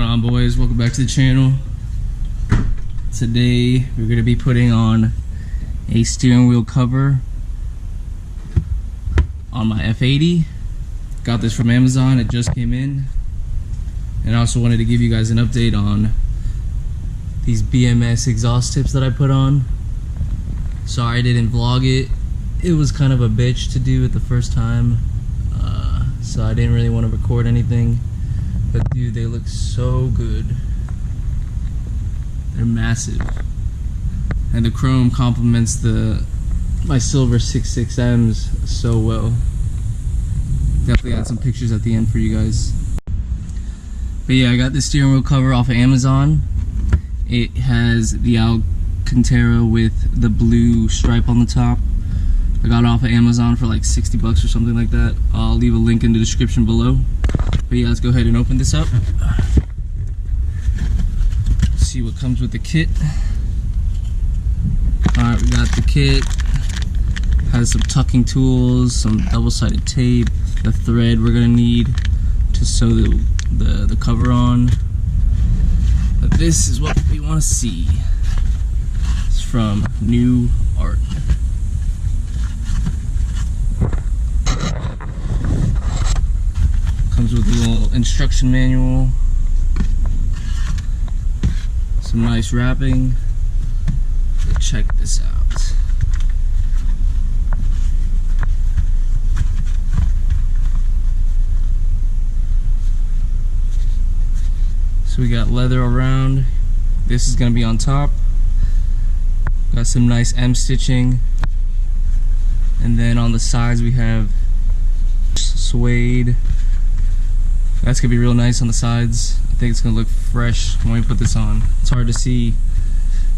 going on, boys? Welcome back to the channel. Today we're going to be putting on a steering wheel cover on my F80. Got this from Amazon, it just came in. And I also wanted to give you guys an update on these Bms Exhaust tips that I put on. Sorry I didn't vlog it. It was kind of a bitch to do it the first time, so I didn't really want to record anything. But dude, they look so good. They're massive, and the chrome complements my silver 66Ms so well. Definitely add some pictures at the end for you guys. But yeah, I got this steering wheel cover off of Amazon. It has the Alcantara with the blue stripe on the top. I got it off of Amazon for like 60 bucks or something like that. I'll leave a link in the description below. But yeah, let's go ahead and open this up. See what comes with the kit. Alright, we got the kit. Has some tucking tools, some double-sided tape, the thread we're gonna need to sew the cover on. But this is what we want to see. It's from New Art. Comes with a little instruction manual, some nice wrapping. Check this out. So we got leather around. This is going to be on top. Got some nice M stitching, and then on the sides we have suede. That's gonna be real nice on the sides. I think it's gonna look fresh when we put this on. It's hard to see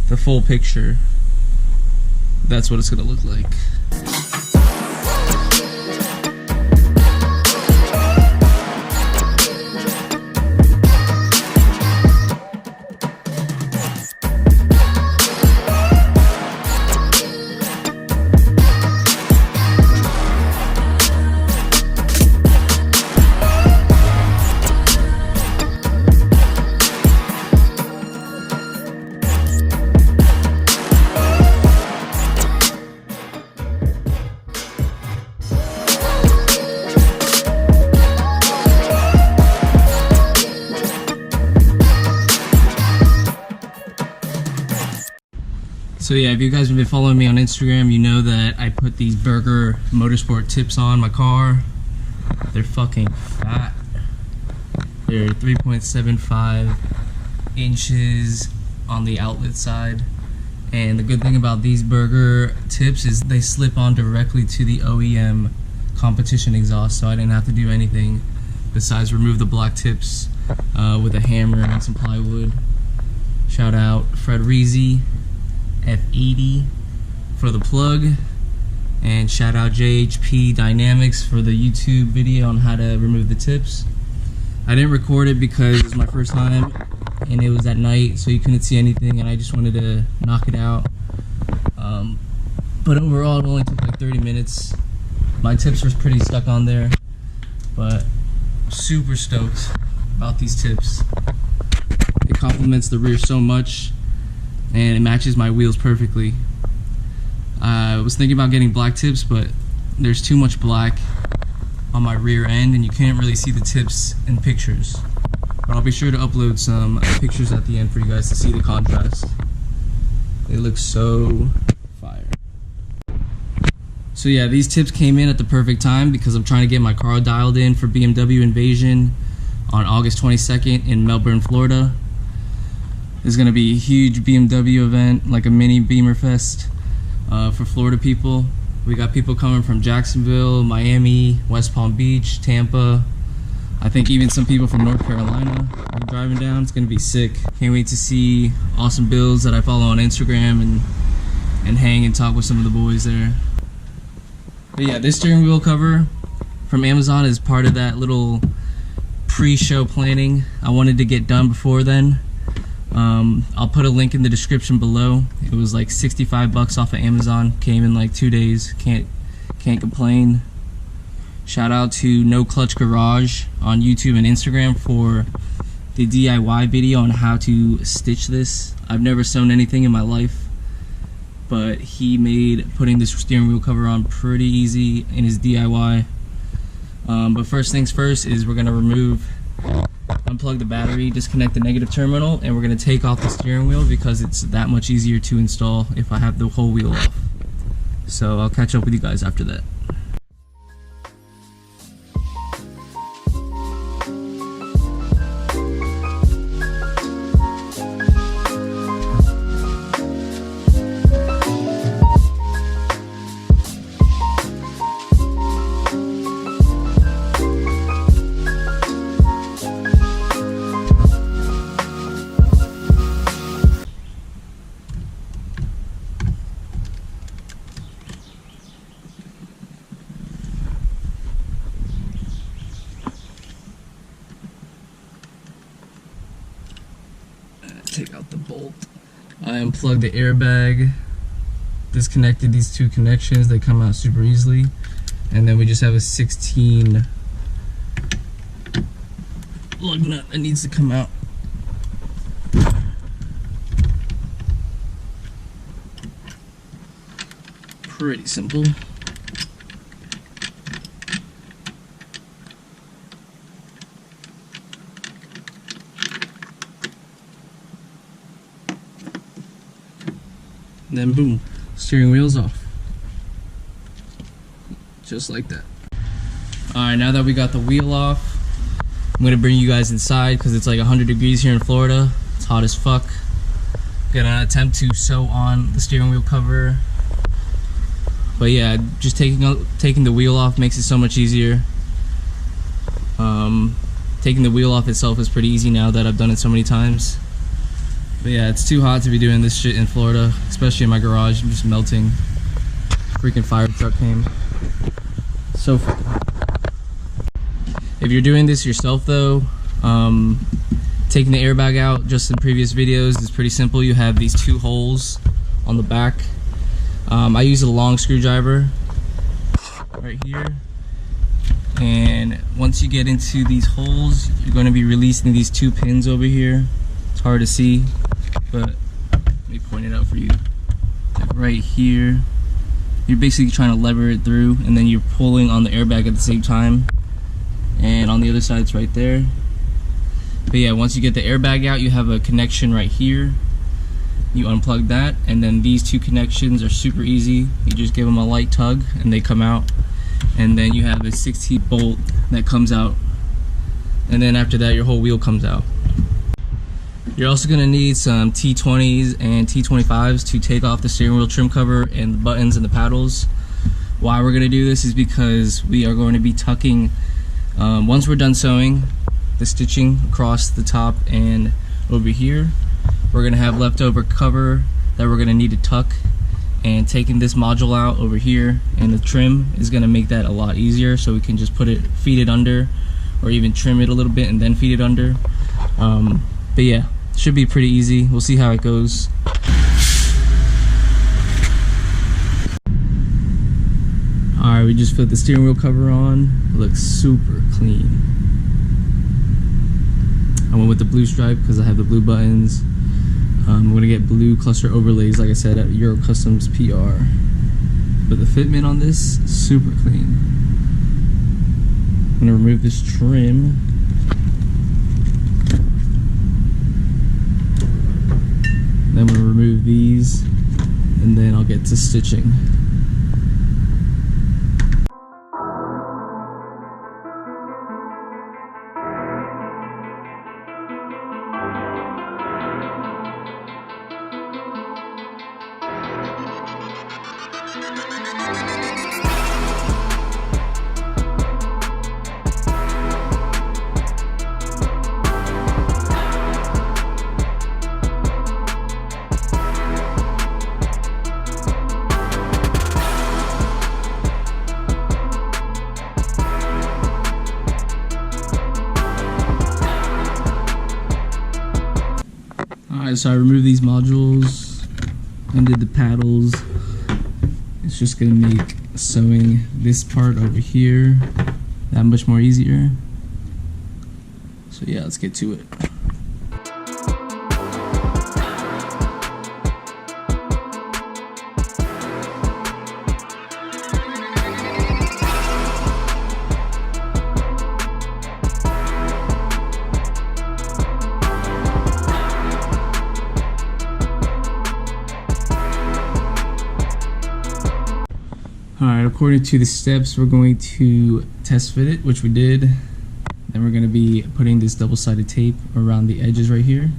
the full picture. That's what it's gonna look like. So yeah, if you guys have been following me on Instagram, you know that I put these Burger Motorsport tips on my car. They're fucking fat. They're 3.75 inches on the outlet side. And the good thing about these Burger tips is they slip on directly to the OEM competition exhaust, so I didn't have to do anything besides remove the black tips with a hammer and some plywood. Shout out Fred Reezy, F8 for the plug, and shout out JHP Dynamics for the YouTube video on how to remove the tips. I didn't record it because it was my first time and it was at night, so you couldn't see anything, and I just wanted to knock it out. But overall it only took like 30 minutes. My tips were pretty stuck on there, but super stoked about these tips. It complements the rear so much, and it matches my wheels perfectly. I was thinking about getting black tips, but there's too much black on my rear end and you can't really see the tips in pictures. But I'll be sure to upload some pictures at the end for you guys to see the contrast. They look so fire. So yeah, these tips came in at the perfect time because I'm trying to get my car dialed in for Bmwinvasion on August 22nd in Melbourne, Florida. There's going to be a huge BMW event, like a mini Beamer Fest for Florida people. We got people coming from Jacksonville, Miami, West Palm Beach, Tampa. I think even some people from North Carolina are driving down. It's going to be sick. Can't wait to see awesome builds that I follow on Instagram and hang and talk with some of the boys there. But yeah, this steering wheel cover from Amazon is part of that little pre-show planning I wanted to get done before then. I'll put a link in the description below. It was like 65 bucks off of Amazon. Came in like 2 days. Can't complain. Shout out to No Clutch Garage on YouTube and Instagram for the DIY video on how to stitch this. I've never sewn anything in my life, but he made putting this steering wheel cover on pretty easy in his DIY. But first things first is we're gonna unplug the battery, disconnect the negative terminal, and we're gonna take off the steering wheel because it's that much easier to install if I have the whole wheel off. So I'll catch up with you guys after that. Take out the bolt. I unplugged the airbag, disconnected these two connections. They come out super easily, and then we just have a 16 lug nut that needs to come out. Pretty simple. Then boom, steering wheel's off. Just like that. Alright, now that we got the wheel off, I'm gonna bring you guys inside because it's like 100 degrees here in Florida. It's hot as fuck. Gonna attempt to sew on the steering wheel cover. But yeah, just taking the wheel off makes it so much easier. Taking the wheel off itself is pretty easy now that I've done it so many times. But yeah, it's too hot to be doing this shit in Florida, especially in my garage. I'm just melting. Freaking fire truck came. So freaking hot. If you're doing this yourself though, taking the airbag out, just in previous videos, is pretty simple. You have these two holes on the back. I use a long screwdriver right here. And once you get into these holes, you're going to be releasing these two pins over here. It's hard to see, but let me point it out for you. Like right here, you're basically trying to lever it through, and then you're pulling on the airbag at the same time. And on the other side, it's right there. But yeah, once you get the airbag out, you have a connection right here. You unplug that, and then these two connections are super easy. You just give them a light tug, and they come out. And then you have a 16 bolt that comes out. And then after that, your whole wheel comes out. You're also going to need some T20s and T25s to take off the steering wheel trim cover and the buttons and the paddles. Why we're going to do this is because we are going to be tucking, once we're done sewing the stitching across the top and over here, we're going to have leftover cover that we're going to need to tuck, and taking this module out over here and the trim is going to make that a lot easier, so we can just feed it under, or even trim it a little bit and then feed it under. But yeah, should be pretty easy. We'll see how it goes. Alright, we just put the steering wheel cover on. It looks super clean. I went with the blue stripe because I have the blue buttons. I'm going to get blue cluster overlays, like I said, at Euro Customs PR. But the fitment on this, super clean. I'm going to remove this trim. Then I'm going to remove these, and then I'll get to stitching. Alright, so I removed these modules, undid the paddles. It's just going to make sewing this part over here that much more easier. So yeah, let's get to it. Alright, according to the steps, we're going to test fit it, which we did. Then we're going to be putting this double-sided tape around the edges right here.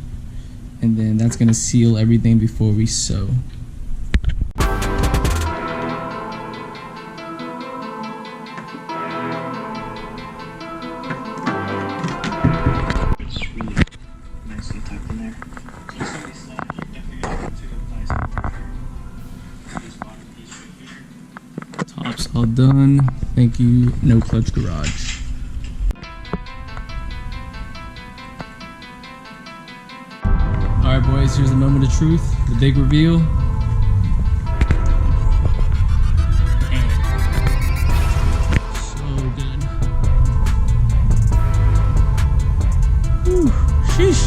And then that's going to seal everything before we sew. It's really nicely tucked in there. Top's all done. Thank you, No Clutch Garage. Alright boys, here's the moment of truth, the big reveal. So good. Whew, sheesh.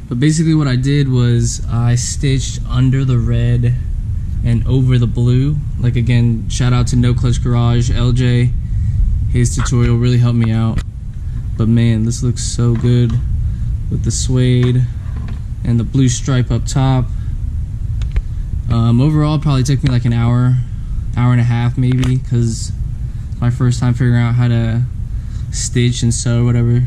But basically what I did was I stitched under the red and over the blue. Like, again, shout out to No Clutch Garage, LJ. His tutorial really helped me out. But man, this looks so good with the suede and the blue stripe up top. Overall, probably took me like an hour and a half maybe, because my first time figuring out how to stitch and sew or whatever.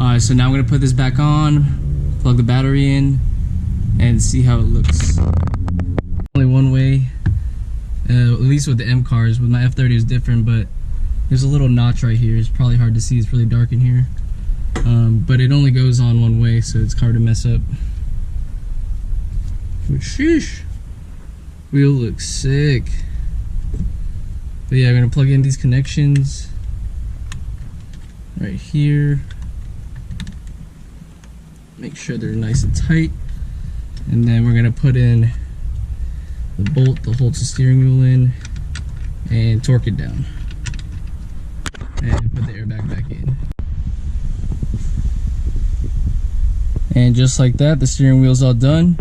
Alright, so now I'm going to put this back on, plug the battery in, and see how it looks. Only one way, at least with the M cars. With my F30 it's different, but there's a little notch right here. It's probably hard to see, it's really dark in here. But it only goes on one way, so it's hard to mess up. But sheesh, wheel looks sick. But yeah, I'm going to plug in these connections right here. Make sure they're nice and tight, and then we're gonna put in the bolt that holds the steering wheel in and torque it down and put the airbag back in. And just like that, the steering wheel's all done.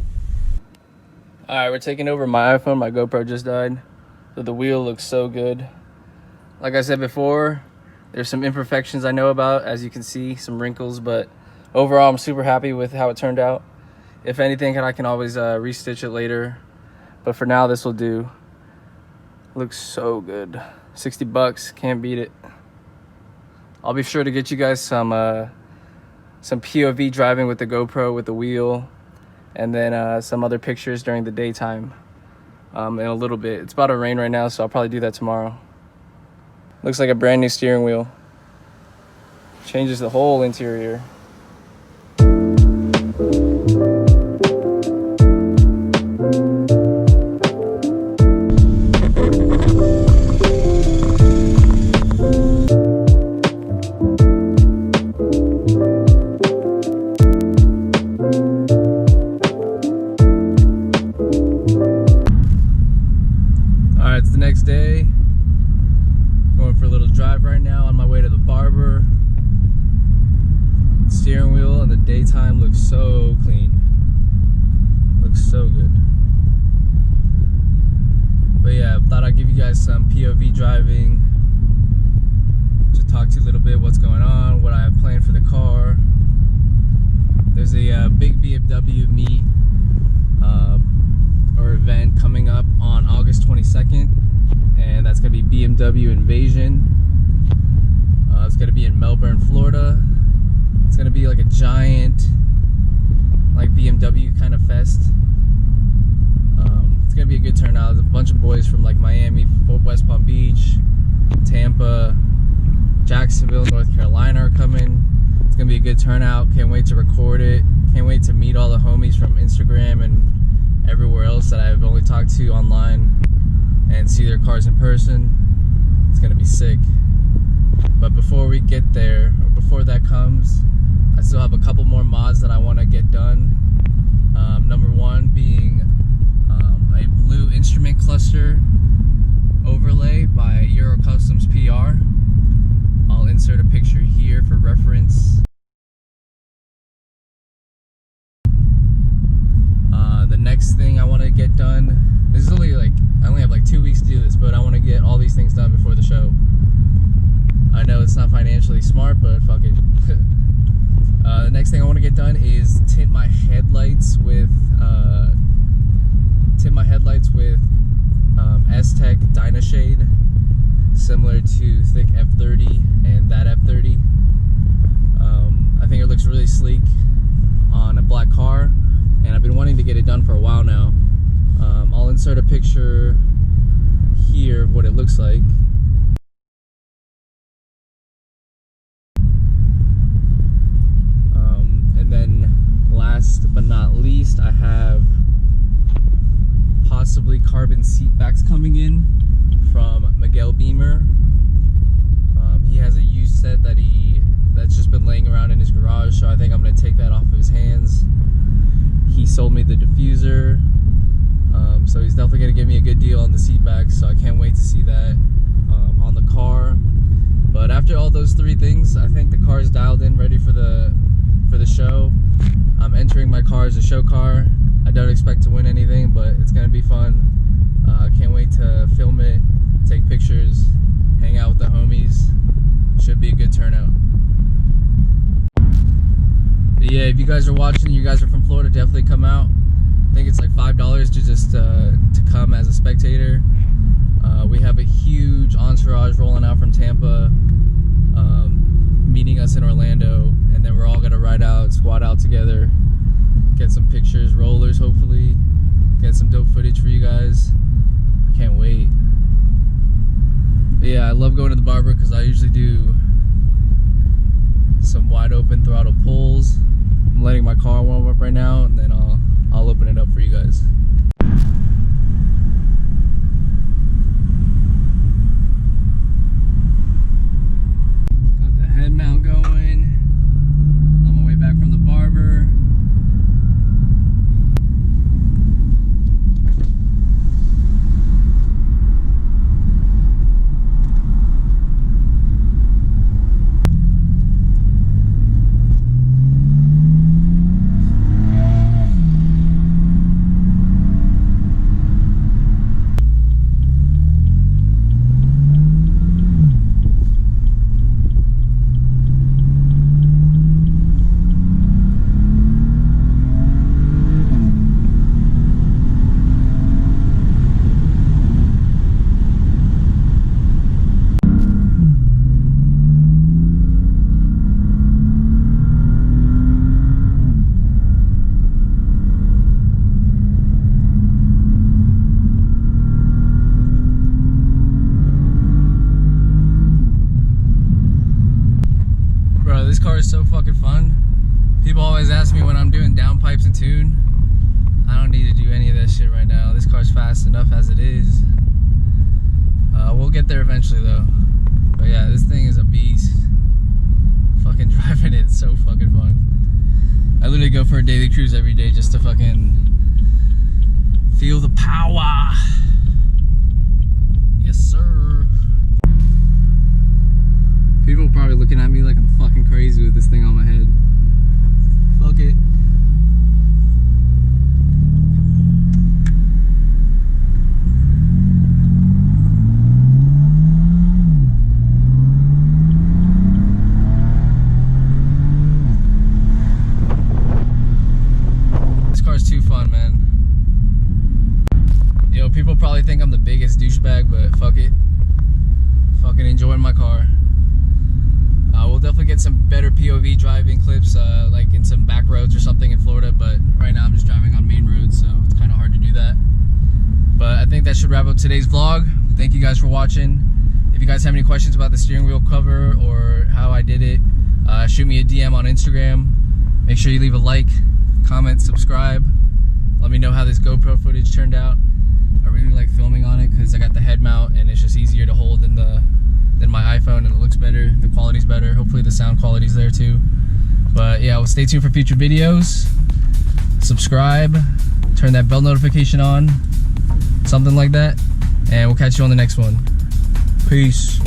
Alright, we're taking over my iPhone. My GoPro just died, so the wheel looks so good. Like I said before, there's some imperfections I know about, as you can see, some wrinkles, but overall, I'm super happy with how it turned out. If anything, I can always restitch it later. But for now, this will do. Looks so good. 60 bucks, can't beat it. I'll be sure to get you guys some POV driving with the GoPro, with the wheel, and then some other pictures during the daytime in a little bit. It's about to rain right now, so I'll probably do that tomorrow. Looks like a brand new steering wheel. Changes the whole interior. It's the next day. Going for a little drive right now on my way to the barber. Steering wheel in the daytime looks so clean. Looks so good. But yeah, thought I'd give you guys some POV driving. Just talk to you a little bit what's going on, what I have planned for the car. There's a big BMW meet or event coming up on August 22nd, and that's gonna be Bmwinvasion. It's gonna be in Melbourne, Florida. It's gonna be like a giant, like BMW kind of fest. It's gonna be a good turnout. There's a bunch of boys from like Miami, West Palm Beach, Tampa, Jacksonville, North Carolina are coming. It's gonna be a good turnout. Can't wait to record it. Can't wait to meet all the homies from Instagram and everywhere else that I've only talked to online and see their cars in person. It's gonna be sick. But before we get there, or before that comes, I still have a couple more mods that I want to get done. Number one being a blue instrument cluster overlay by Euro Customs PR. I'll insert a picture it's not financially smart, but fuck it. The next thing I want to get done is tint my headlights with S-Tech Dynashade, similar to thick F30 and that F30. I think it looks really sleek on a black car, and I've been wanting to get it done for a while now. I'll insert a picture here of what it looks like. And then last but not least, I have possibly carbon seat backs coming in from Miguel Beamer. He has a used set that's just been laying around in his garage, so I think I'm going to take that off of his hands. He sold me the diffuser, so he's definitely going to give me a good deal on the seat backs, so I can't wait to see that on the car. But after all those three things, I think the car is dialed in, ready for the show. I'm entering my car as a show car. I don't expect to win anything, but it's going to be fun. Can't wait to film it, take pictures, hang out with the homies. Should be a good turnout. But yeah, if you guys are watching, you guys are from Florida, definitely come out. I think it's like $5 to just to come as a spectator. We have a huge entourage rolling out from Tampa, meeting us in Orlando, and then we're all gonna ride out, squad out together, get some pictures, rollers hopefully, get some dope footage for you guys. Can't wait. But yeah, I love going to the barber because I usually do some wide open throttle pulls. I'm letting my car warm up right now, and then I'll open it up for you guys. Got the head mount going. On my way back from the barber. This car is so fucking fun. People always ask me when I'm doing downpipes and tune. I don't need to do any of that shit right now. This car's fast enough as it is. We'll get there eventually though. But yeah, this thing is a beast. Fucking driving it's so fucking fun. I literally go for a daily cruise every day just to fucking feel the power. Yes sir. People are probably looking at me like I'm fucking crazy with this thing on my head. Fuck it. This car's too fun, man. Yo, people probably think I'm the biggest douchebag, but fuck it. Fucking enjoying my car. We'll definitely get some better POV driving clips, like in some back roads or something in Florida, but right now I'm just driving on main roads, so it's kind of hard to do that. But I think that should wrap up today's vlog. Thank you guys for watching. If you guys have any questions about the steering wheel cover or how I did it, shoot me a DM on Instagram. Make sure you leave a like, comment, subscribe. Let me know how this GoPro footage turned out. I really like filming on it because I got the head mount and it's just easier to hold than my iPhone, and it looks better, the quality's better. Hopefully the sound quality's there too. But yeah, well, stay tuned for future videos. Subscribe, turn that bell notification on, something like that, and we'll catch you on the next one. Peace.